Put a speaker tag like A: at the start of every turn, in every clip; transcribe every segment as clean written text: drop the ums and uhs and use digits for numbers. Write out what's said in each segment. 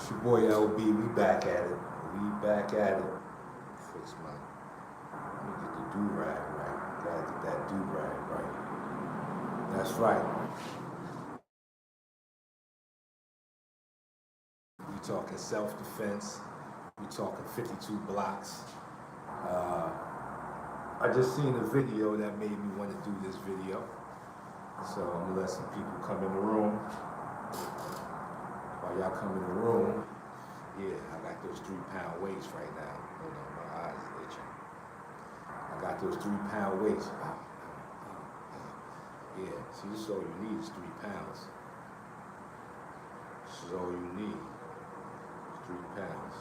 A: It's your boy LB. We back at it. We back at it. Fix my. Let me get the do-rag right. Gotta get that do-rag right. That's right. We talking self-defense. We talking 52 blocks. I just seen a video that made me want to do this video. So I'm gonna let some people come in the room. While y'all come in the room, yeah, I got those 3-pound weights right now. Hold on, my eyes is itching. I got those 3-pound weights. Yeah, see, this is all you need is 3 pounds. This is all you need. 3 pounds.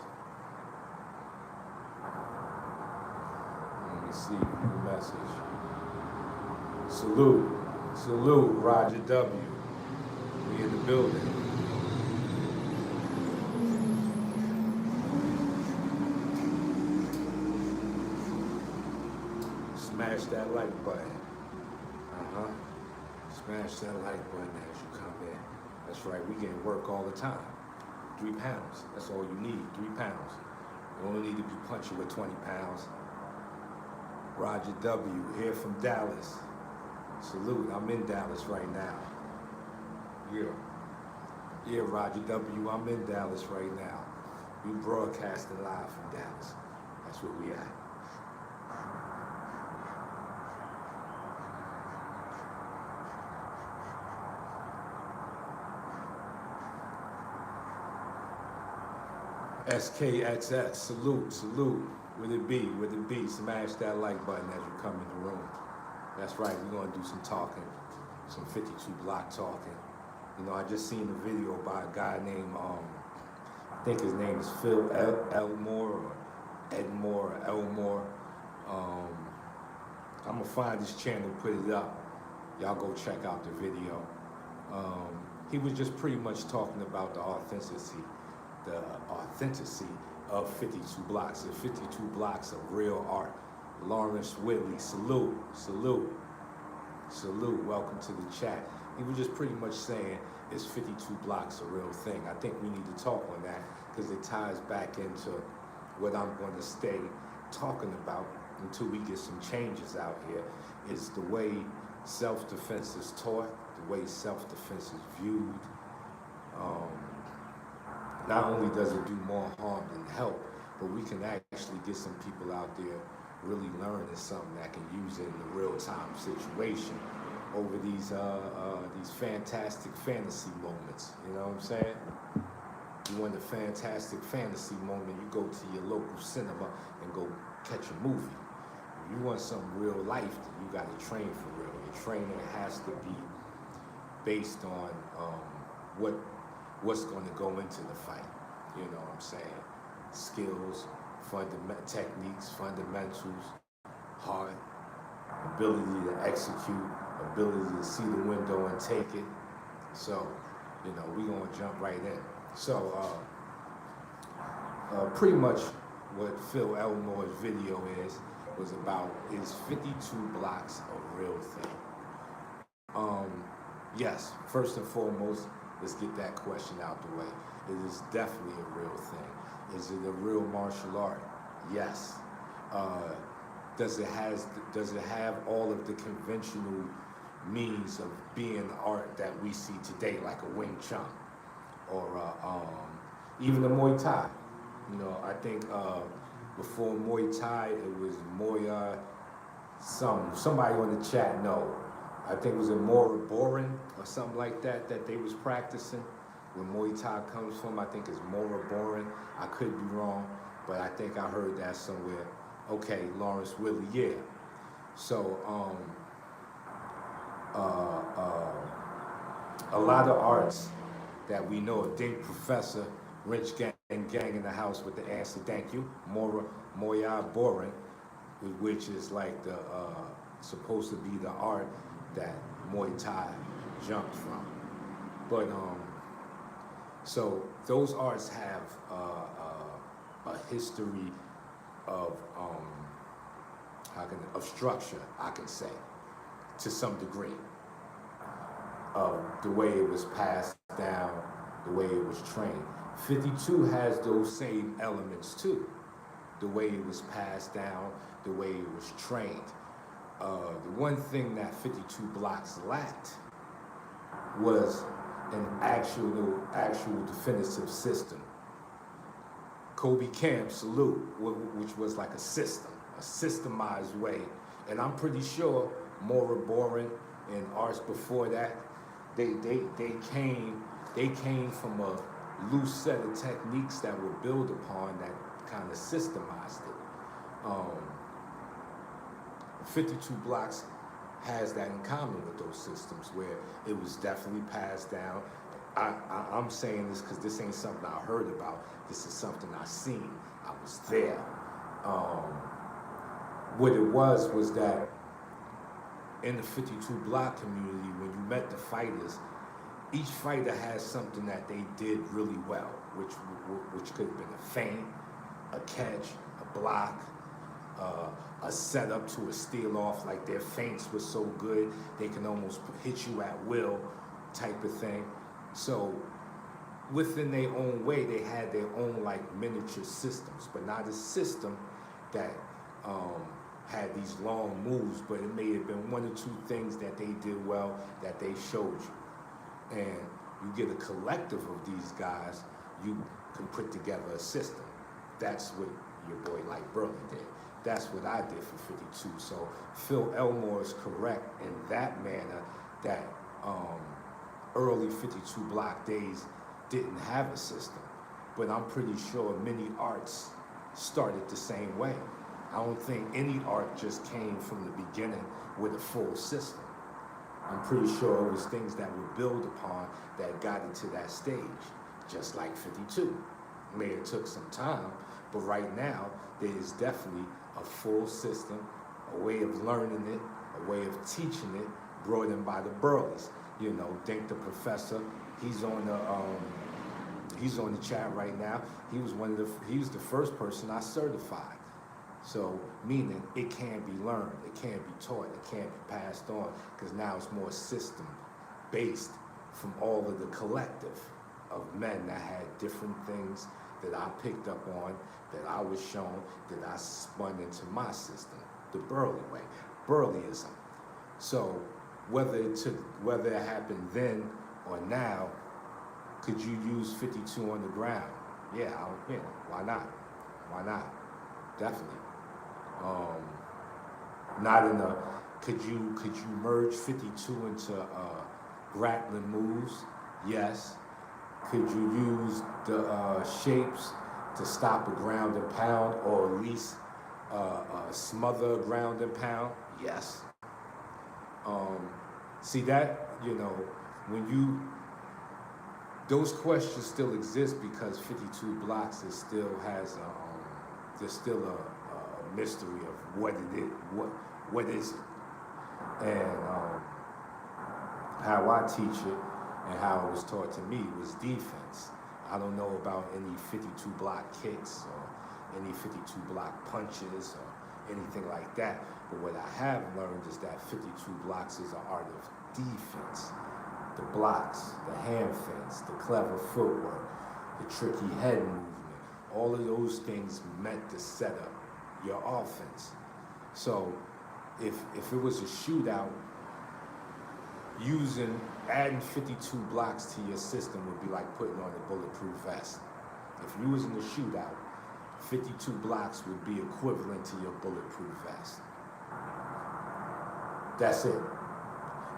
A: Let me see the message. Salute, Roger W. We in the building. Smash that like button. Smash that like button as you come in. That's right, we getting work all the time. 3 pounds, that's all you need, 3 pounds. You only need to be punching with 20 pounds. Roger W, here from Dallas. Salute, I'm in Dallas right now. Yeah, Roger W, I'm in Dallas right now. We broadcasting live from Dallas. That's where we at. SKXX, salute. With it be, smash that like button as you come in the room. That's right, we're gonna do some talking, some 52 block talking. You know, I just seen a video by a guy named, I think his name is Phil Elmore or Edmore or Elmore. I'm gonna find his channel, put it up. Y'all go check out the video. He was just pretty much talking about the authenticity of 52 blocks. The 52 blocks of real art. Lawrence Whitley, salute. Welcome to the chat. He was just pretty much saying, is 52 blocks a real thing? I think we need to talk on that because it ties back into what I'm going to stay talking about until we get some changes out here, is the way self-defense is taught, the way self-defense is viewed. Not only does it do more harm than help, but we can actually get some people out there really learning something that can use it in a real-time situation over these fantastic fantasy moments. You know what I'm saying? You want a fantastic fantasy moment, you go to your local cinema and go catch a movie. If you want some real life, you got to train for real. Your training has to be based on what's going to go into the fight. You know what I'm saying? Skills, techniques, fundamentals, heart, ability to execute, ability to see the window and take it. So, you know, we're going to jump right in. So, pretty much what Phil Elmore's video was about is 52 blocks a real thing. Yes, first and foremost, let's get that question out the way. It is definitely a real thing. Is it a real martial art? Yes. Does it have all of the conventional means of being art that we see today, like a Wing Chun or even a Muay Thai? You know, I think before Muay Thai it was Moya. Somebody on the chat know. I think it was a Mora Borin or something like that they was practicing. Where Muay Thai comes from, I think it's Mora Borin. I could be wrong, but I think I heard that somewhere. Okay, Lawrence Whitley, yeah. So, a lot of arts that we know, Dink Professor, Rich Gang in the house with the answer, thank you, Moya Borin, which is like the, supposed to be the art that Muay Thai jumped from. But, so those arts have a history of structure, I can say, to some degree, of the way it was passed down, the way it was trained. 52 has those same elements too. The way it was passed down, the way it was trained. The one thing that 52 blocks lacked was an actual definitive system. Kobe Camp Salute, which was like a system, a systemized way. And I'm pretty sure Maura Boren and arts before that, they came from a loose set of techniques that were built upon that kind of systemized it. 52 Blocks has that in common with those systems where it was definitely passed down. I'm saying this because this ain't something I heard about. This is something I seen. I was there. What it was that in the 52 block community, when you met the fighters, each fighter has something that they did really well, which could have been a feint, a catch, a block, a setup to a steal off, like their feints were so good they can almost hit you at will type of thing. So within their own way, they had their own like miniature systems, but not a system that had these long moves, but it may have been one or two things that they did well that they showed you. And you get a collective of these guys, you can put together a system. That's what your boy Lyte Burly did. That's what I did for 52. So Phil Elmore is correct in that manner that early 52 block days didn't have a system. But I'm pretty sure many arts started the same way. I don't think any art just came from the beginning with a full system. I'm pretty sure it was things that were built upon that got into that stage, just like 52. May have took some time, but right now there is definitely a full system, a way of learning it, a way of teaching it, brought in by the Burleys. You know, Dink the Professor, he's on the chat right now. He was the first person I certified. So, meaning it can be learned, it can be taught, it can be passed on, because now it's more system-based from all of the collective of men that had different things that I picked up on, that I was shown, that I spun into my system, the Burly way, Burleyism. So, whether it happened then or now, could you use 52 on the ground? Yeah, why not? Why not? Definitely. Not in a, could you merge 52 into grappling moves? Yes. Could you use the shapes to stop a ground and pound, or at least smother a ground and pound? Yes. See that, those questions still exist because 52 blocks is still has there's still a mystery of what it is, what is it, and how I teach it and how it was taught to me was defense. I don't know about any 52 block kicks or any 52 block punches or anything like that, but what I have learned is that 52 blocks is an art of defense. The blocks, the hand feints, the clever footwork, the tricky head movement, all of those things meant to set up your offense. So if it was a shootout, adding 52 blocks to your system would be like putting on a bulletproof vest. If you was in a shootout, 52 blocks would be equivalent to your bulletproof vest. That's it.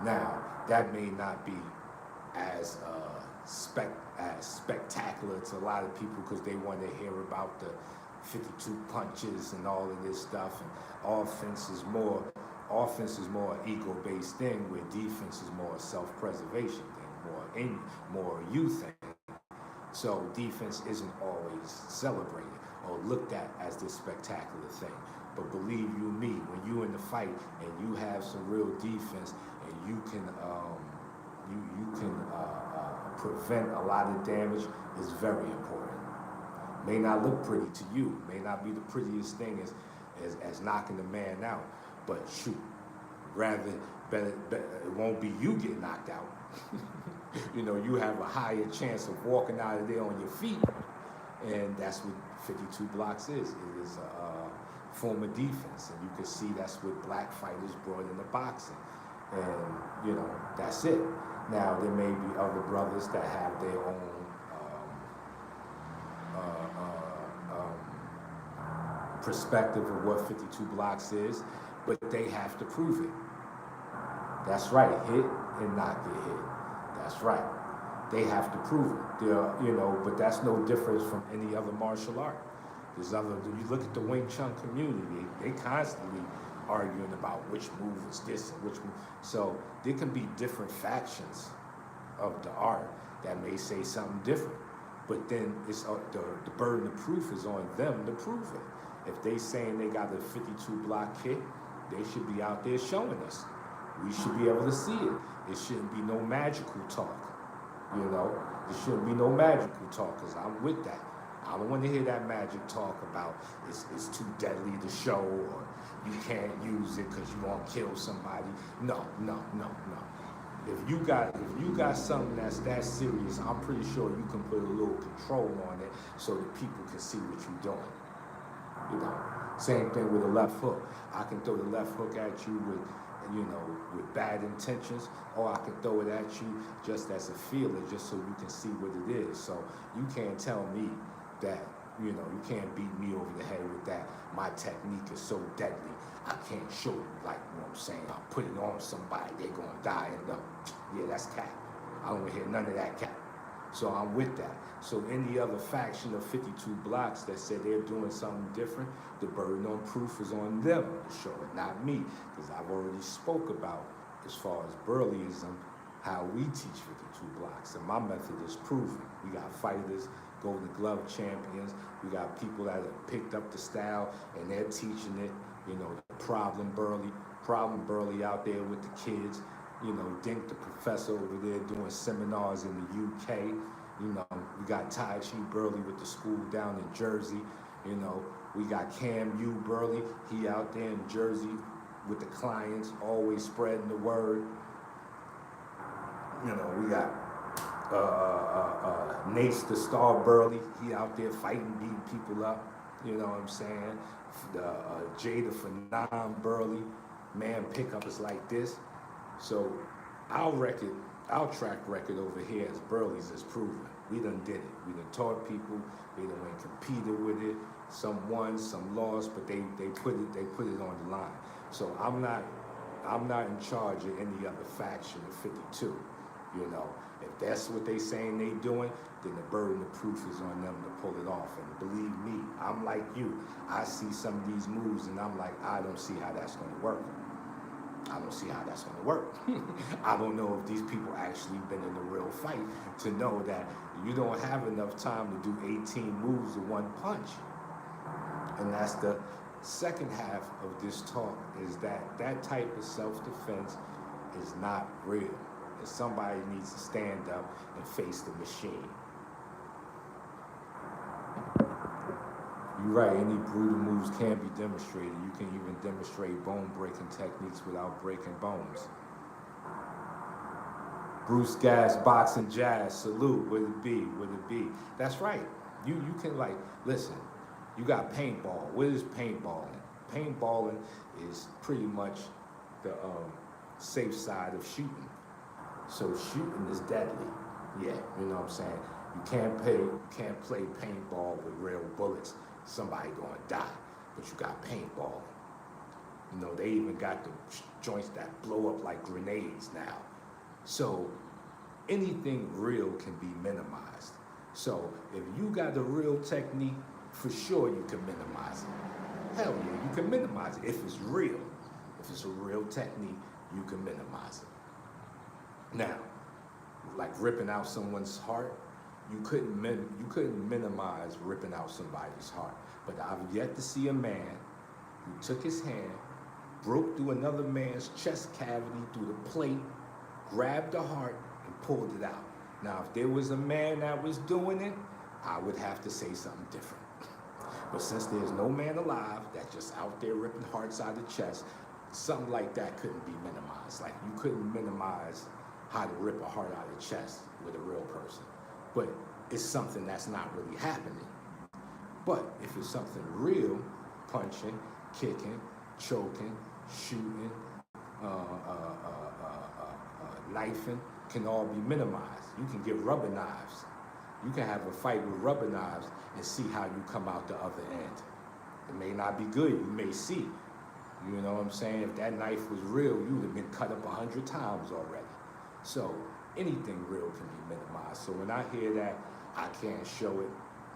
A: Now, that may not be as spectacular to a lot of people because they want to hear about the 52 punches and all of this stuff. And offense is more an ego-based thing, where defense is more a self-preservation thing, more you thing. So defense isn't always celebrated or looked at as this spectacular thing. But believe you me, when you in the fight and you have some real defense and you can prevent a lot of damage, is very important. May not look pretty to you, may not be the prettiest thing as knocking the man out, but shoot, it won't be you get knocked out. You know, you have a higher chance of walking out of there on your feet, and that's what 52 blocks is. It is a form of defense, and you can see that's what black fighters brought into boxing, and you know, that's it. Now there may be other brothers that have their own perspective of what 52 blocks is, but they have to prove it. That's right, hit and not get hit. That's right. They have to prove it. You know, but that's no difference from any other martial art. You look at the Wing Chun community, they constantly arguing about which move is this and which move. So there can be different factions of the art that may say something different. But then it's the burden of proof is on them to prove it. If they saying they got a 52 block kick, they should be out there showing us. We should be able to see it. It shouldn't be no magical talk, you know? There shouldn't be no magical talk, because I'm with that. I don't want to hear that magic talk about it's too deadly to show, or you can't use it because you won't kill somebody. No. If you got something that's that serious, I'm pretty sure you can put a little control on it so that people can see what you're doing. You know, same thing with a left hook. I can throw the left hook at you with bad intentions, or I can throw it at you just as a feeler, just so you can see what it is. So you can't tell me that, you can't beat me over the head with that. My technique is so deadly, I can't show you, like, you know what I'm saying? I'll put it on somebody, they're gonna die, and yeah, that's cap. I don't wanna hear none of that cap. So I'm with that. So any other faction of 52 blocks that said they're doing something different, the burden on proof is on them to show it, not me. Because I've already spoke about, as far as Burlyism, how we teach 52 blocks. And my method is proven. We got fighters, Golden Glove champions. We got people that have picked up the style and they're teaching it. You know, Problem Burly out there with the kids. You know, Dink the professor over there doing seminars in the UK. You know, we got Tai Chi Burly with the school down in Jersey. You know, we got Cam U Burly, he out there in Jersey with the clients, always spreading the word. You know, we got Nace the Star Burly, he out there fighting, beating people up. You know what I'm saying? Jay the Phenom Burly, man, pickup is like this. So our track record over here as Burly's is proven. We done did it. We done taught people. They done went competed with it. Some won, some lost, but they put it on the line. So I'm not in charge of any other faction of 52. You know, if that's what they saying they doing, then the burden of proof is on them to pull it off. And believe me, I'm like you. I see some of these moves and I'm like, I don't see how that's going to work. I don't see how that's going to work. I don't know if these people actually been in a real fight to know that you don't have enough time to do 18 moves with one punch. And that's the second half of this talk, is that type of self-defense is not real. And somebody needs to stand up and face the machine. You're right, any brutal moves can be demonstrated. You can even demonstrate bone-breaking techniques without breaking bones. Bruce Gas, Boxing Jazz, salute, would it be? That's right. You can, like, listen, you got paintball. What is paintballing? Paintballing is pretty much the safe side of shooting. So shooting is deadly. Yeah, you know what I'm saying? You can't play paintball with real bullets. Somebody gonna die, but you got paintball. You know, they even got the joints that blow up like grenades now. So anything real can be minimized. So if you got the real technique, for sure you can minimize it. Hell yeah, you can minimize it if it's real. If it's a real technique, you can minimize it. Now, like ripping out someone's heart, you couldn't minimize ripping out somebody's heart. But I've yet to see a man who took his hand, broke through another man's chest cavity through the plate, grabbed the heart, and pulled it out. Now, if there was a man that was doing it, I would have to say something different. But since there's no man alive that's just out there ripping hearts out of the chest, something like that couldn't be minimized. Like you couldn't minimize how to rip a heart out of the chest with a real person. But it's something that's not really happening. But if it's something real, punching, kicking, choking, shooting, knifing, can all be minimized. You can get rubber knives. You can have a fight with rubber knives and see how you come out the other end. It may not be good, you may see. You know what I'm saying? If that knife was real, you would have been cut up 100 times already. So anything real can be minimized. So when I hear that, I can't show it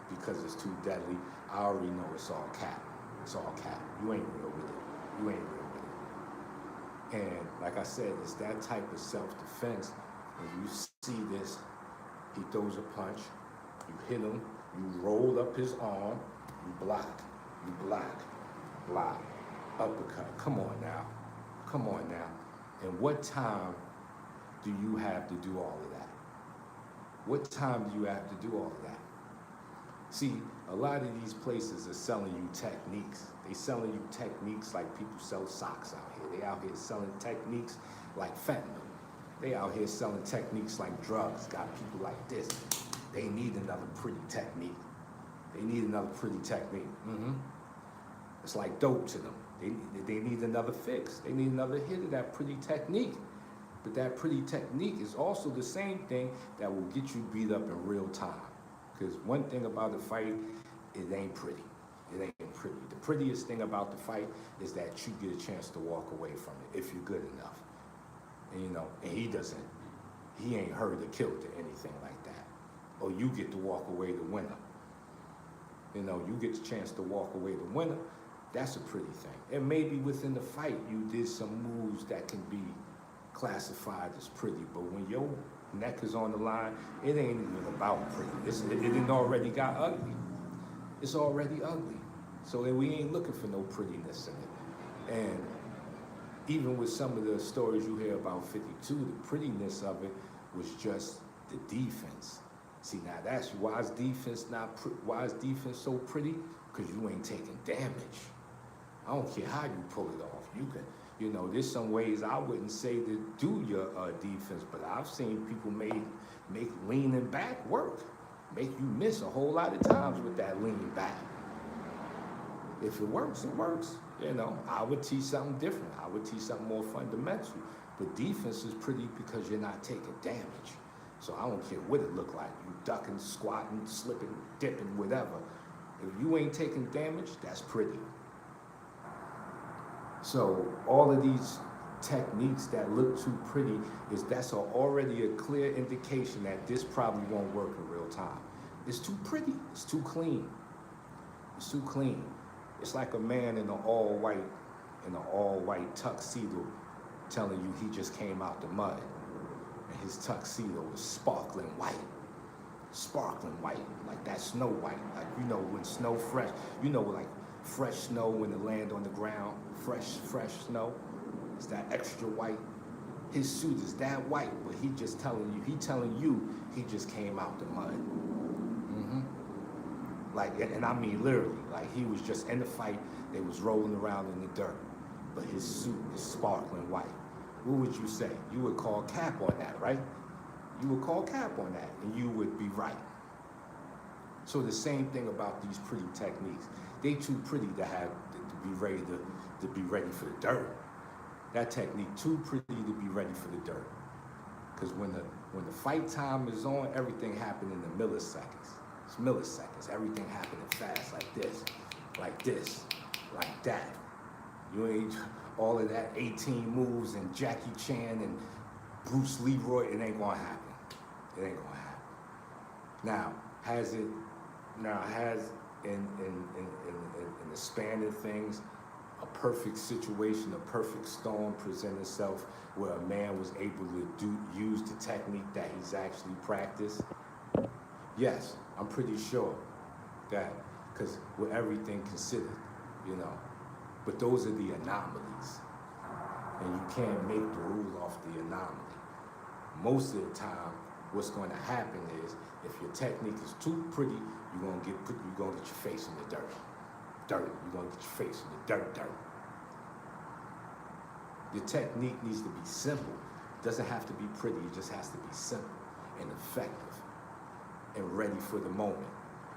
A: because it's too deadly, I already know it's all cap. It's all cap. You ain't real with it. You ain't real with it. And like I said, it's that type of self-defense. When you see this, he throws a punch, you hit him, you roll up his arm, you block, block, uppercut. Come on now. Come on now. And what time do you have to do all of that? What time do you have to do all of that? See, a lot of these places are selling you techniques. They selling you techniques like people sell socks out here. They out here selling techniques like fentanyl. They out here selling techniques like drugs. Got people like this. They need another pretty technique. They need another pretty technique. It's like dope to them. They need another fix. They need another hit of that pretty technique. But that pretty technique is also the same thing that will get you beat up in real time. Because one thing about the fight, it ain't pretty. It ain't pretty. The prettiest thing about the fight is that you get a chance to walk away from it if you're good enough. And, you know, and he ain't hurt or killed or anything like that. Or you get to walk away the winner. You know, you get the chance to walk away the winner. That's a pretty thing. And maybe within the fight, you did some moves that can be classified as pretty. But when your neck is on the line, it ain't even about pretty. It already got ugly. It's already ugly. So we ain't looking for no prettiness in it. And even with some of the stories you hear about 52, the prettiness of it was just the defense. See, now that's why is defense so pretty? Because you ain't taking damage. I don't care how you pull it off. You can, you know, there's some ways I wouldn't say to do your defense, but I've seen people make leaning back work. Make you miss a whole lot of times with that leaning back. If it works, it works. You know, I would teach something different. I would teach something more fundamental. But defense is pretty because you're not taking damage. So I don't care what it look like. You ducking, squatting, slipping, dipping, whatever. If you ain't taking damage, that's pretty. So all of these techniques that look too pretty, that's already a clear indication that this probably won't work in real time. It's too pretty. It's too clean. It's too clean. It's like a man in an all-white tuxedo telling you he just came out the mud. And his tuxedo is sparkling white. Sparkling white, like that snow white. Like, you know, when snow fresh, you know, like fresh snow when it land on the ground, fresh snow. It's that extra white. His suit is that white, but he telling you he just came out the mud. Like, and I mean literally, like he was just in the fight, they was rolling around in the dirt, but his suit is sparkling white. What would you say? You would call cap on that, right? You would call cap on that, and you would be right. So the same thing about these pretty techniques. They too pretty to be ready for the dirt. That technique too pretty to be ready for the dirt. Because when the fight time is on, everything happened in the milliseconds. It's milliseconds. Everything happening fast, like this, like that. You ain't all of that 18 moves and Jackie Chan and Bruce Leroy. It ain't gonna happen. It ain't gonna happen. Now, has in the span of things, a perfect situation, a perfect storm present itself where a man was able to use the technique that he's actually practiced? Yes, I'm pretty sure that, because with everything considered, you know, but those are the anomalies. And you can't make the rule off the anomaly. Most of the time, what's going to happen is, if your technique is too pretty, you're gonna get your face in the dirt. You're gonna get your face in the dirt. Your technique needs to be simple. It doesn't have to be pretty, it just has to be simple and effective and ready for the moment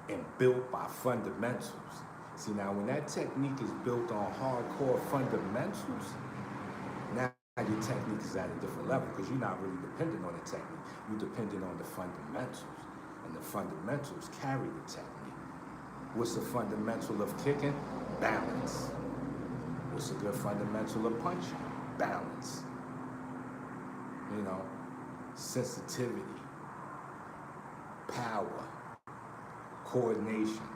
A: and built by fundamentals. See, now when that technique is built on hardcore fundamentals, now your technique is at a different level because you're not really dependent on the technique. You're dependent on the fundamentals. And the fundamentals carry the technique. What's the fundamental of kicking? Balance. What's a good fundamental of punching? Balance. You know, sensitivity, power, coordination,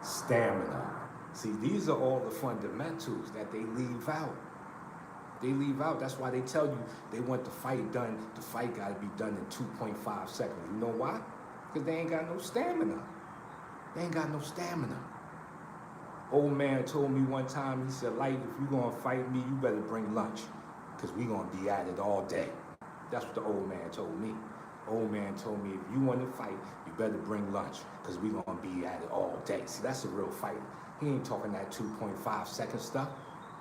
A: stamina. See, these are all the fundamentals that they leave out. They leave out. That's why they tell you they want the fight done. The fight got to be done in 2.5 seconds. You know why? Because they ain't got no stamina. They ain't got no stamina. Old man told me one time, he said, Lyte, if you're going to fight me, you better bring lunch because we going to be at it all day. That's what the old man told me. Old man told me, if you want to fight, you better bring lunch because we going to be at it all day. See, that's a real fighter. He ain't talking that 2.5 second stuff.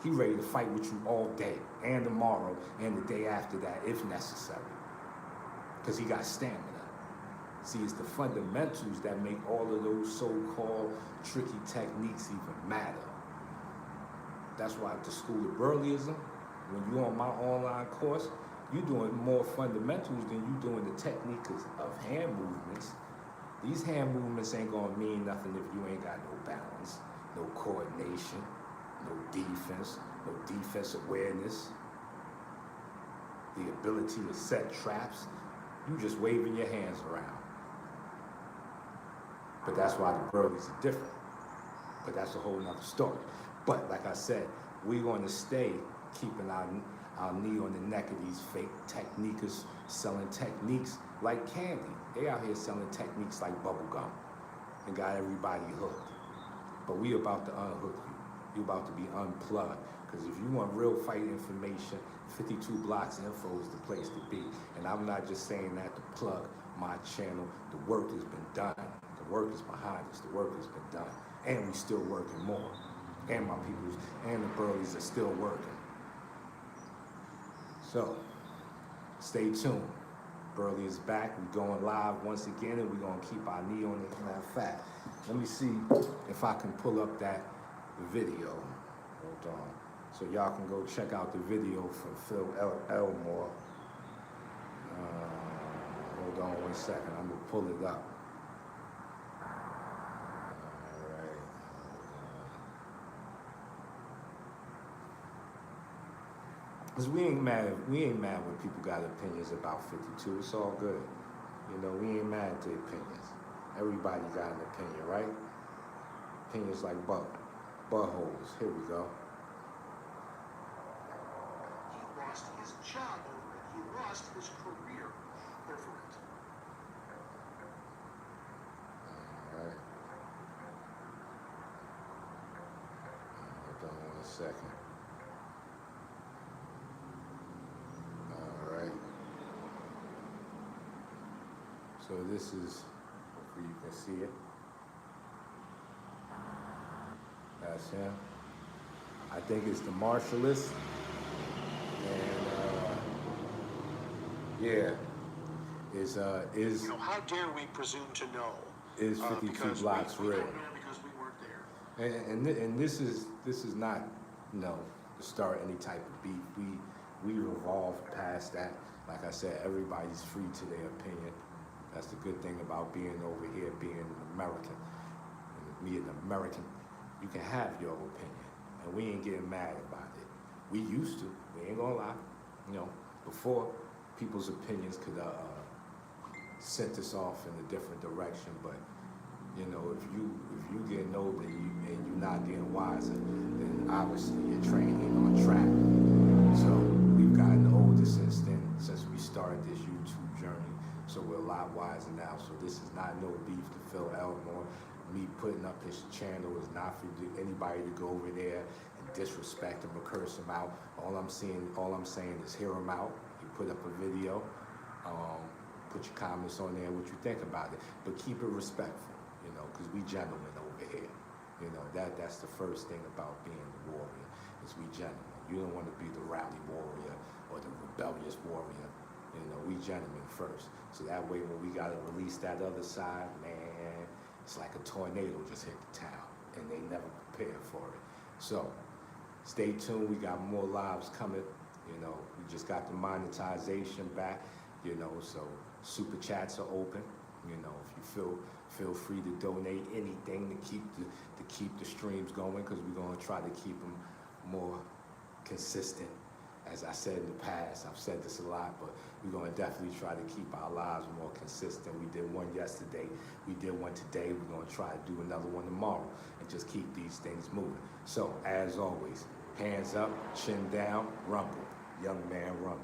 A: He ready to fight with you all day and tomorrow and the day after that if necessary because he got stamina. See, it's the fundamentals that make all of those so-called tricky techniques even matter. That's why at the School of Burlyism, when you're on my online course, you're doing more fundamentals than you doing the technique of hand movements. These hand movements ain't gonna mean nothing if you ain't got no balance, no coordination, no defense awareness, the ability to set traps. You just waving your hands around. But that's why the Burleys are different. But that's a whole nother story. But like I said, we're going to stay keeping our knee on the neck of these fake techniquers selling techniques like candy. They out here selling techniques like bubble gum and got everybody hooked. But we about to unhook you. You about to be unplugged. Because if you want real fight information, 52 Blocks Info is the place to be. And I'm not just saying that to plug my channel. The work has been done. The work is behind us. The work has been done. And we still working more. And my peoples and the Burleys are still working. So, stay tuned. Burly is back. We're going live once again, and we're going to keep our knee on it. Matter of fact, let me see if I can pull up that video. Hold on. So y'all can go check out the video from Phil Elmore. Hold on one second. I'm going to pull it up. All right. Because we ain't mad when people got opinions about 52. It's all good. You know, we ain't mad at the opinions. Everybody got an opinion, right? Opinions like buttholes. Here we go.
B: He lost his job over it. He lost his career over it.
A: All right. Hold on one second. All right. So this is, hopefully you can see it. That's him. I think it's the martialist. And yeah, is
B: You know, how dare we presume to know?
A: Is 52 Blocks
B: we
A: real?
B: don't know because we weren't there.
A: And this is not, you know, to start any type of beef. We revolved past that. Like I said, everybody's free to their opinion. That's the good thing about being over here, being an American. And me an American, you can have your opinion, and we ain't getting mad about it. We used to. We ain't gonna lie. You know, before people's opinions could sent us off in a different direction, but you know, if you getting older and you're not getting wiser, then obviously your training ain't on track. So we've gotten older since then, since we started this YouTube journey. So we're a lot wiser now. So this is not no beef to Phil Elmore. Me putting up his channel is not for anybody to go over there and disrespect him or curse him out. All I'm saying is hear him out. He put up a video. Put your comments on there, what you think about it. But keep it respectful, you know, because we gentlemen over here. You know, that's the first thing about being a warrior, is we gentlemen. You don't want to be the rowdy warrior or the rebellious warrior. You know, we gentlemen first. So that way when we got to release that other side, man, it's like a tornado just hit the town and they never prepared for it. So stay tuned. We got more lives coming. You know, we just got the monetization back, you know, so super chats are open. You know, if you feel free to donate anything to keep the streams going, because we're going to try to keep them more consistent. As I said in the past, I've said this a lot, but we're going to definitely try to keep our lives more consistent. We did one yesterday, we did one today, we're going to try to do another one tomorrow, and just keep these things moving. So, as always, hands up, chin down, rumble. Young man, rumble.